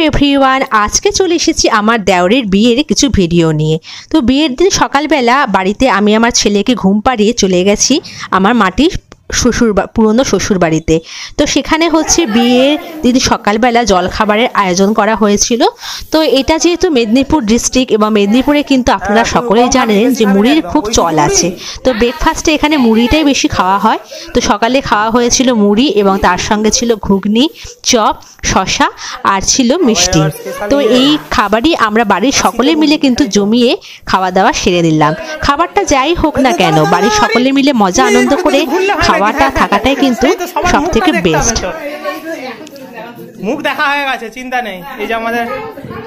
Everyone, আজকে চলে এসেছি আমার দেওরের বিয়ের কিছু ভিডিও নিয়ে। তো বিয়ের দিন সকালবেলা বাড়িতে আমি আমার ছেলেকে ঘুম পাড়িয়ে চলে গেছি আমার মাটির পুরনো শ্বশুর বাড়িতে। তো সেখানে হচ্ছে বিয়ের দিন সকালবেলা জলখাবারের আয়োজন করা হয়েছিল। তো এটা যেহেতু মেদিনীপুর ডিস্ট্রিক্ট এবং মেদিনীপুরে কিন্তু আপনারা সকলেই জানেন যে মুড়ির খুব চল আছে। তো ব্রেকফাস্টে এখানে মুড়িটাই বেশি খাওয়া হয়। তো সকালে খাওয়া হয়েছিল মুড়ি এবং তার সঙ্গে ছিল ঘুগনি, চপ, শসা আর ছিল মিষ্টি। তো এই খাবারই আমরা বাড়ির সকলে মিলে কিন্তু জমিয়ে খাওয়া দাওয়া সেরে নিলাম। খাবারটা যাই হোক না কেন, বাড়ির সকলে মিলে মজা আনন্দ করে খাওয়াটা থাকাটাই কিন্তু সব থেকে বেস্ট। মুখ দেখা হয়ে গেছে, চিন্তা নেই। এই যে আমাদের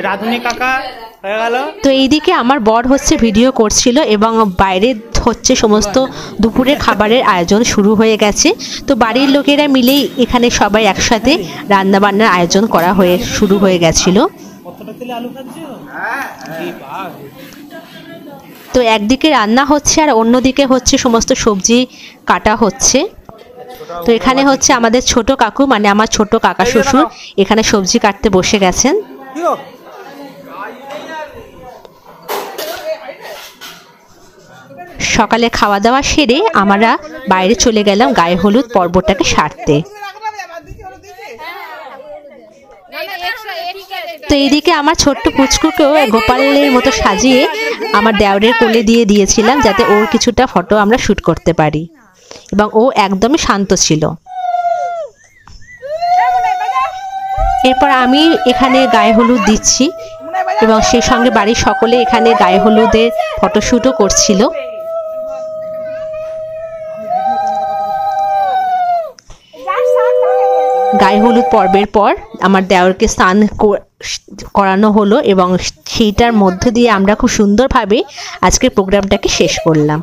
রাধুনি কাকা হয়ে গেল। তো এইদিকে আমার বর হচ্ছে ভিডিও করছিল এবং বাইরে হচ্ছে সমস্ত দুপুরের খাবারের আয়োজন শুরু হয়ে গেছে। তো বাড়ির লোকেরা মিলেই এখানে সবাই একসাথে রান্না বান্নার আয়োজন করা শুরু হয়ে গেছিল। তো একদিকে রান্না হচ্ছে আর অন্যদিকে হচ্ছে সমস্ত সবজি কাটা হচ্ছে। তো এখানে হচ্ছে আমাদের ছোট কাকু, মানে আমার ছোট কাকা শ্বশুর এখানে সবজি কাটতে বসে গেছেন। সকালে খাওয়া দাওয়া সেরে আমরা বাইরে চলে গেলাম গায়ে হলুদ পর্বটাকে সারতে। তো এইদিকে আমার ছোট্ট পুচকুকেও গোপালের মতো সাজিয়ে আমার দেওরের কোলে দিয়ে দিয়েছিলাম, যাতে ওর কিছুটা ফটো আমরা শ্যুট করতে পারি। এবং ও একদমই শান্ত ছিল। এরপর আমি এখানে গায়ে হলুদ দিচ্ছি এবং সেই সঙ্গে বাড়ির সকলে এখানে গায়ে হলুদের ফটোশ্যুটও করছিল। গায়ে হলুদ পর্বের পর আমার দেওরকে স্নান করানো হলো এবং সেইটার মধ্য দিয়ে আমরা খুব সুন্দরভাবে আজকের প্রোগ্রামটাকে শেষ করলাম।